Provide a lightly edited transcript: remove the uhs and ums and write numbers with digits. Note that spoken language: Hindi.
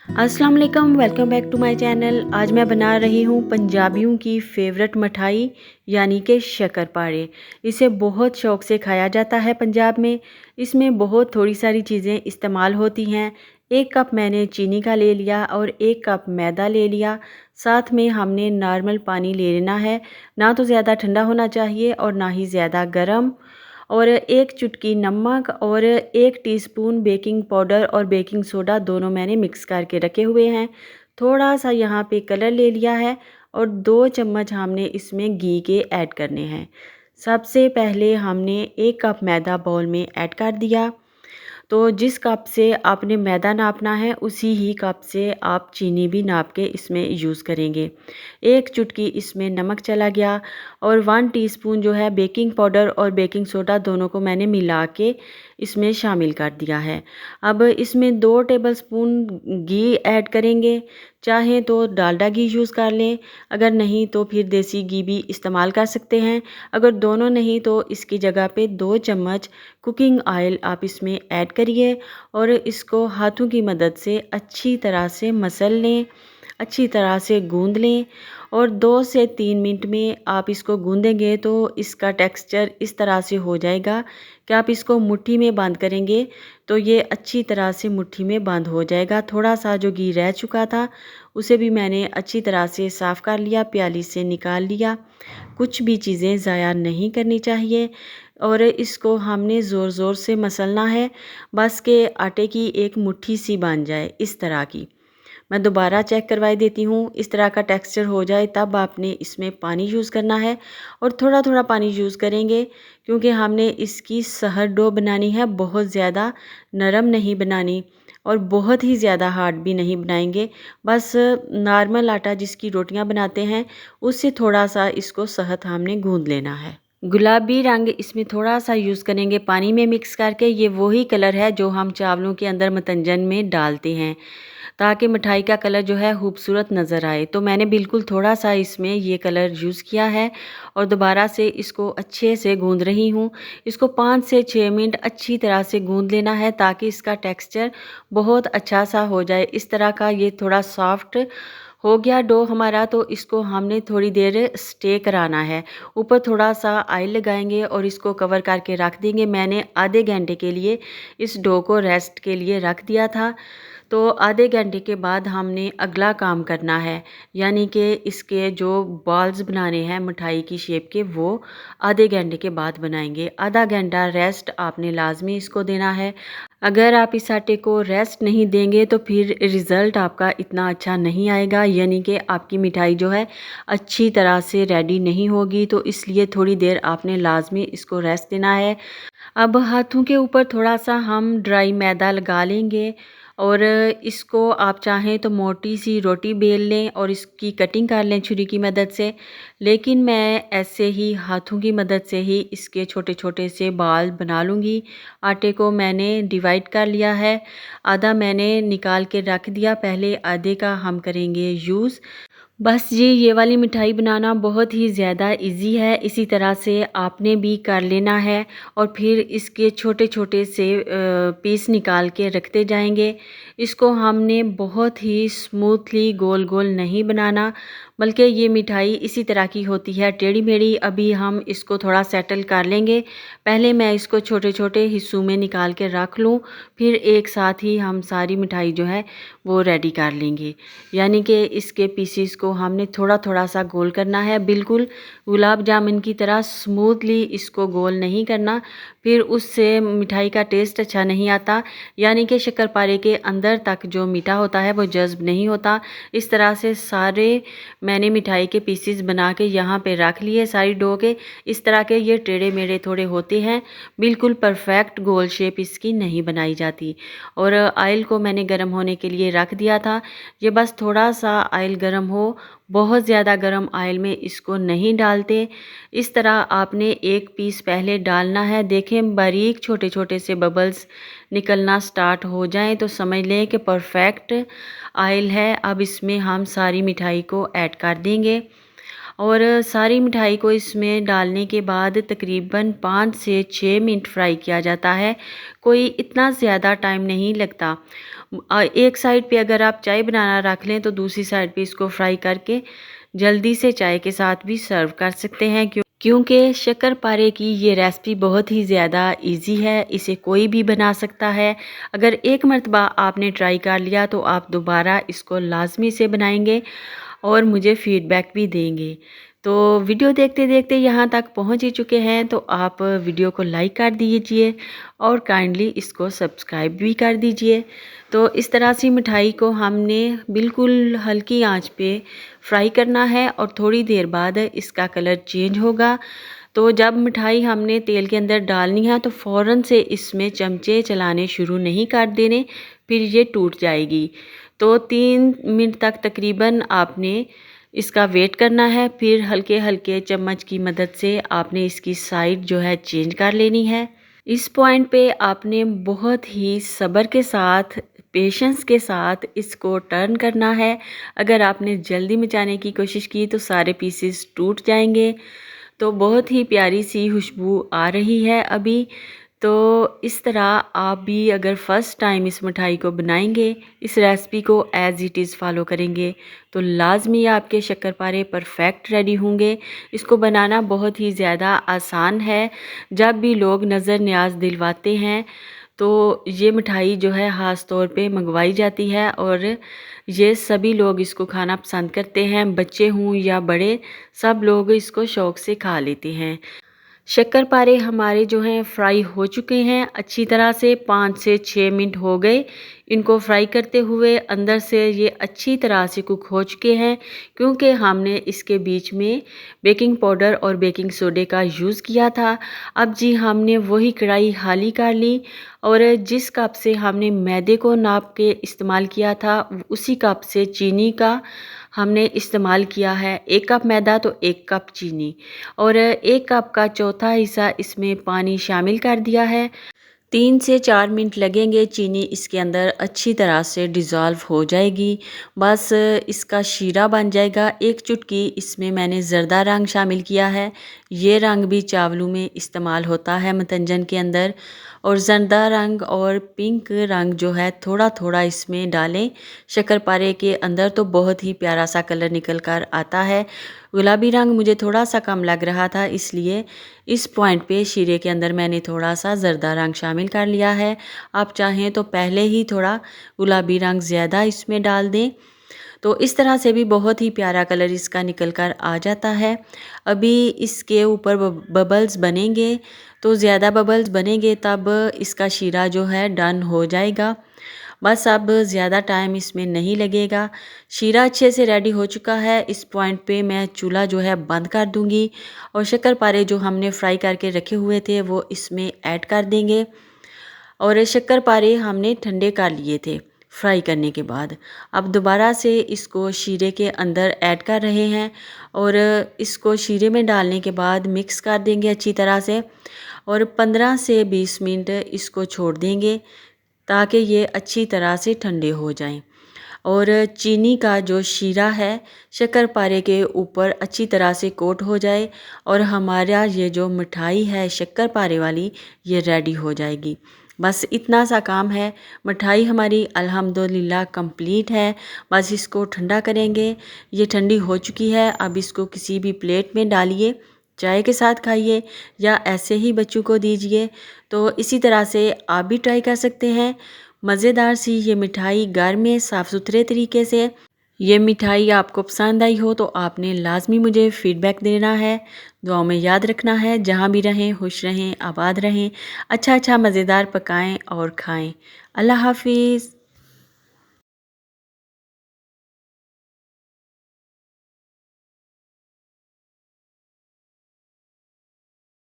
अस्सलाम वालेकुम, welcome back to my channel. आज मैं बना रही हूँ पंजाबियों की फ़ेवरेट मिठाई यानी कि शक्करपारे। इसे बहुत शौक़ से खाया जाता है पंजाब में। इसमें बहुत थोड़ी सारी चीज़ें इस्तेमाल होती हैं। 1 कप मैंने चीनी का ले लिया और 1 कप मैदा ले लिया। साथ में हमने नॉर्मल पानी ले लेना है, ना तो ज़्यादा ठंडा होना चाहिए और ना ही ज़्यादा गर्म। और 1 चुटकी नमक और 1 टीस्पून बेकिंग पाउडर और बेकिंग सोडा दोनों मैंने मिक्स करके रखे हुए हैं। थोड़ा सा यहाँ पे कलर ले लिया है और 2 चम्मच हमने इसमें घी के ऐड करने हैं। सबसे पहले हमने 1 कप मैदा बाउल में ऐड कर दिया। तो जिस कप से आपने मैदा नापना है उसी ही कप से आप चीनी भी नाप के इसमें यूज़ करेंगे। 1 चुटकी इसमें नमक चला गया और 1 टीस्पून जो है बेकिंग पाउडर और बेकिंग सोडा दोनों को मैंने मिला के इसमें शामिल कर दिया है। अब इसमें 2 टेबलस्पून घी ऐड करेंगे। चाहें तो डालडा घी यूज़ कर लें, अगर नहीं तो फिर देसी घी भी इस्तेमाल कर सकते हैं। अगर दोनों नहीं तो इसकी जगह पे 2 चम्मच कुकिंग ऑयल आप इसमें ऐड करिए और इसको हाथों की मदद से अच्छी तरह से मसल लें, अच्छी तरह से गूंद लें और 2 से 3 मिनट में आप इसको गूंदेंगे तो इसका टेक्सचर इस तरह से हो जाएगा कि आप इसको मुट्ठी में बंद करेंगे तो ये अच्छी तरह से मुट्ठी में बंद हो जाएगा। थोड़ा सा जो घी रह चुका था उसे भी मैंने अच्छी तरह से साफ़ कर लिया, प्याली से निकाल लिया। कुछ भी चीज़ें ज़ाया नहीं करनी चाहिए और इसको हमने ज़ोर ज़ोर से मसलना है, बस के आटे की एक मुट्ठी सी बन जाए इस तरह की। मैं दोबारा चेक करवाई देती हूँ। इस तरह का टेक्सचर हो जाए तब आपने इसमें पानी यूज़ करना है और थोड़ा थोड़ा पानी यूज़ करेंगे क्योंकि हमने इसकी सहर डो बनानी है, बहुत ज़्यादा नरम नहीं बनानी और बहुत ही ज़्यादा हार्ड भी नहीं बनाएंगे। बस नॉर्मल आटा जिसकी रोटियां बनाते हैं उससे थोड़ा सा इसको सहत हमने गूंद लेना है। गुलाबी रंग इसमें थोड़ा सा यूज़ करेंगे पानी में मिक्स करके। ये वही कलर है जो हम चावलों के अंदर मतंजन में डालते हैं ताकि मिठाई का कलर जो है खूबसूरत नज़र आए। तो मैंने बिल्कुल थोड़ा सा इसमें ये कलर यूज़ किया है और दोबारा से इसको अच्छे से गूंद रही हूँ। इसको 5 से 6 मिनट अच्छी तरह से गूंद लेना है ताकि इसका टेक्सचर बहुत अच्छा सा हो जाए। इस तरह का ये थोड़ा सॉफ्ट हो गया डो हमारा, तो इसको हमने थोड़ी देर स्टे कराना है। ऊपर थोड़ा सा ऑयल लगाएंगे और इसको कवर करके रख देंगे। मैंने आधे घंटे के लिए इस डो को रेस्ट के लिए रख दिया था। तो आधे घंटे के बाद हमने अगला काम करना है, यानी कि इसके जो बॉल्स बनाने हैं मिठाई की शेप के वो आधे घंटे के बाद बनाएंगे। आधा घंटा रेस्ट आपने लाजमी इसको देना है। अगर आप इस आटे को रेस्ट नहीं देंगे तो फिर रिज़ल्ट आपका इतना अच्छा नहीं आएगा, यानी कि आपकी मिठाई जो है अच्छी तरह से रेडी नहीं होगी। तो इसलिए थोड़ी देर आपने लाजमी इसको रेस्ट देना है। अब हाथों के ऊपर थोड़ा सा हम ड्राई मैदा लगा लेंगे और इसको आप चाहें तो मोटी सी रोटी बेल लें और इसकी कटिंग कर लें छुरी की मदद से, लेकिन मैं ऐसे ही हाथों की मदद से ही इसके छोटे छोटे से बाल बना लूँगी। आटे को मैंने डिवाइड कर लिया है, आधा मैंने निकाल के रख दिया, पहले आधे का हम करेंगे यूज़। बस जी, ये वाली मिठाई बनाना बहुत ही ज़्यादा इजी है। इसी तरह से आपने भी कर लेना है और फिर इसके छोटे छोटे से पीस निकाल के रखते जाएंगे। इसको हमने बहुत ही स्मूथली गोल गोल नहीं बनाना, बल्कि ये मिठाई इसी तरह की होती है, टेढ़ी मेढ़ी। अभी हम इसको थोड़ा सेटल कर लेंगे। पहले मैं इसको छोटे छोटे हिस्सों में निकाल के रख लूँ, फिर एक साथ ही हम सारी मिठाई जो है वो रेडी कर लेंगे। यानी कि इसके पीसीस को हमने थोड़ा थोड़ा सा गोल करना है, बिल्कुल गुलाब जामुन की तरह स्मूथली इसको गोल नहीं करना, फिर उससे मिठाई का टेस्ट अच्छा नहीं आता। यानी कि शक्करपारे के अंदर तक जो मीठा होता है वो जज्ब नहीं होता। इस तरह से सारे मैंने मिठाई के पीसीस बना के यहाँ पे रख लिए सारी डो के। इस तरह के ये टेढ़े मेढ़े थोड़े होते हैं, बिल्कुल परफेक्ट गोल शेप इसकी नहीं बनाई जाती। और ऑयल को मैंने गर्म होने के लिए रख दिया था। ये बस थोड़ा सा ऑयल गर्म हो, बहुत ज़्यादा गर्म ऑयल में इसको नहीं डालते। इस तरह आपने एक पीस पहले डालना है। देखें बारीक छोटे छोटे से बबल्स निकलना स्टार्ट हो जाएं तो समझ लें कि परफेक्ट ऑयल है। अब इसमें हम सारी मिठाई को ऐड कर देंगे और सारी मिठाई को इसमें डालने के बाद तकरीबन 5 से 6 मिनट फ्राई किया जाता है। कोई इतना ज़्यादा टाइम नहीं लगता एक साइड पे अगर आप चाय बनाना रख लें तो दूसरी साइड पे इसको फ्राई करके जल्दी से चाय के साथ भी सर्व कर सकते हैं। क्योंकि शक्करपारे की ये रेसिपी बहुत ही ज़्यादा इजी है, इसे कोई भी बना सकता है। अगर एक मर्तबा आपने ट्राई कर लिया तो आप दोबारा इसको लाजमी से बनाएंगे और मुझे फीडबैक भी देंगे। तो वीडियो देखते देखते यहाँ तक पहुँच ही चुके हैं तो आप वीडियो को लाइक कर दीजिए और काइंडली इसको सब्सक्राइब भी कर दीजिए। तो इस तरह से मिठाई को हमने बिल्कुल हल्की आंच पे फ्राई करना है और थोड़ी देर बाद इसका कलर चेंज होगा। तो जब मिठाई हमने तेल के अंदर डालनी है तो फ़ौरन से इसमें चमचे चलाने शुरू नहीं कर देने, फिर ये टूट जाएगी। तो 3 मिनट तक तकरीबन आपने इसका वेट करना है, फिर हल्के हल्के चम्मच की मदद से आपने इसकी साइड जो है चेंज कर लेनी है। इस पॉइंट पे आपने बहुत ही सब्र के साथ, पेशेंस के साथ इसको टर्न करना है। अगर आपने जल्दी मचाने की कोशिश की तो सारे पीसेस टूट जाएंगे। तो बहुत ही प्यारी सी खुशबू आ रही है अभी। तो इस तरह आप भी अगर फ़र्स्ट टाइम इस मिठाई को बनाएंगे, इस रेसिपी को एज़ इट इज़ फॉलो करेंगे तो लाजमी आपके शक्करपारे परफेक्ट रेडी होंगे। इसको बनाना बहुत ही ज़्यादा आसान है। जब भी लोग नज़र न्याज दिलवाते हैं तो ये मिठाई जो है ख़ास तौर पे मंगवाई जाती है और ये सभी लोग इसको खाना पसंद करते हैं। बच्चे हों या बड़े, सब लोग इसको शौक़ से खा लेते हैं। शक्करपारे हमारे जो हैं फ्राई हो चुके हैं अच्छी तरह से, 5 से 6 मिनट हो गए इनको फ्राई करते हुए। अंदर से ये अच्छी तरह से कुक हो चुके हैं क्योंकि हमने इसके बीच में बेकिंग पाउडर और बेकिंग सोडे का यूज़ किया था। अब जी हमने वही कढ़ाई खाली कर ली और जिस कप से हमने मैदे को नाप के इस्तेमाल किया था उसी कप से चीनी का हमने इस्तेमाल किया है। 1 कप मैदा तो 1 कप चीनी और 1 कप का चौथा हिस्सा इसमें पानी शामिल कर दिया है। 3 से 4 मिनट लगेंगे, चीनी इसके अंदर अच्छी तरह से डिज़ोल्व हो जाएगी। बस इसका शीरा बन जाएगा। 1 चुटकी इसमें मैंने ज़र्दा रंग शामिल किया है। ये रंग भी चावलों में इस्तेमाल होता है मतंजन के अंदर। और ज़र्दा रंग और पिंक रंग जो है थोड़ा थोड़ा इसमें डालें। शक्करपारे के अंदर तो बहुत ही प्यारा सा कलर निकल कर आता है। गुलाबी रंग मुझे थोड़ा सा कम लग रहा था, इसलिए इस पॉइंट पे शीरे के अंदर मैंने थोड़ा सा ज़र्दा रंग शामिल कर लिया है। आप चाहें तो पहले ही थोड़ा गुलाबी रंग ज़्यादा इसमें डाल दें। तो इस तरह से भी बहुत ही प्यारा कलर इसका निकल कर आ जाता है। अभी इसके ऊपर बबल्स बनेंगे, तो ज़्यादा बबल्स बनेंगे तब इसका शीरा जो है डन हो जाएगा। बस अब ज़्यादा टाइम इसमें नहीं लगेगा। शीरा अच्छे से रेडी हो चुका है। इस पॉइंट पे मैं चूल्हा जो है बंद कर दूंगी और शक्करपारे जो हमने फ्राई करके रखे हुए थे वो इसमें ऐड कर देंगे। और शक्करपारे हमने ठंडे कर लिए थे फ्राई करने के बाद। अब दोबारा से इसको शीरे के अंदर ऐड कर रहे हैं और इसको शीरे में डालने के बाद मिक्स कर देंगे अच्छी तरह से और 15 से 20 मिनट इसको छोड़ देंगे ताकि ये अच्छी तरह से ठंडे हो जाएं। और चीनी का जो शीरा है शक्करपारे के ऊपर अच्छी तरह से कोट हो जाए और हमारा ये जो मिठाई है शक्करपारे वाली ये रेडी हो जाएगी। बस इतना सा काम है। मिठाई हमारी अल्हम्दुलिल्लाह कंप्लीट है। बस इसको ठंडा करेंगे। ये ठंडी हो चुकी है। अब इसको किसी भी प्लेट में डालिए, चाय के साथ खाइए या ऐसे ही बच्चों को दीजिए। तो इसी तरह से आप भी ट्राई कर सकते हैं। मज़ेदार सी ये मिठाई घर में साफ़ सुथरे तरीके से। ये मिठाई आपको पसंद आई हो तो आपने लाजमी मुझे फ़ीडबैक देना है। दुआओं में याद रखना है। जहाँ भी रहें खुश रहें, आबाद रहें, अच्छा अच्छा मज़ेदार पकाएं और खाएं। अल्लाह हाफिज़।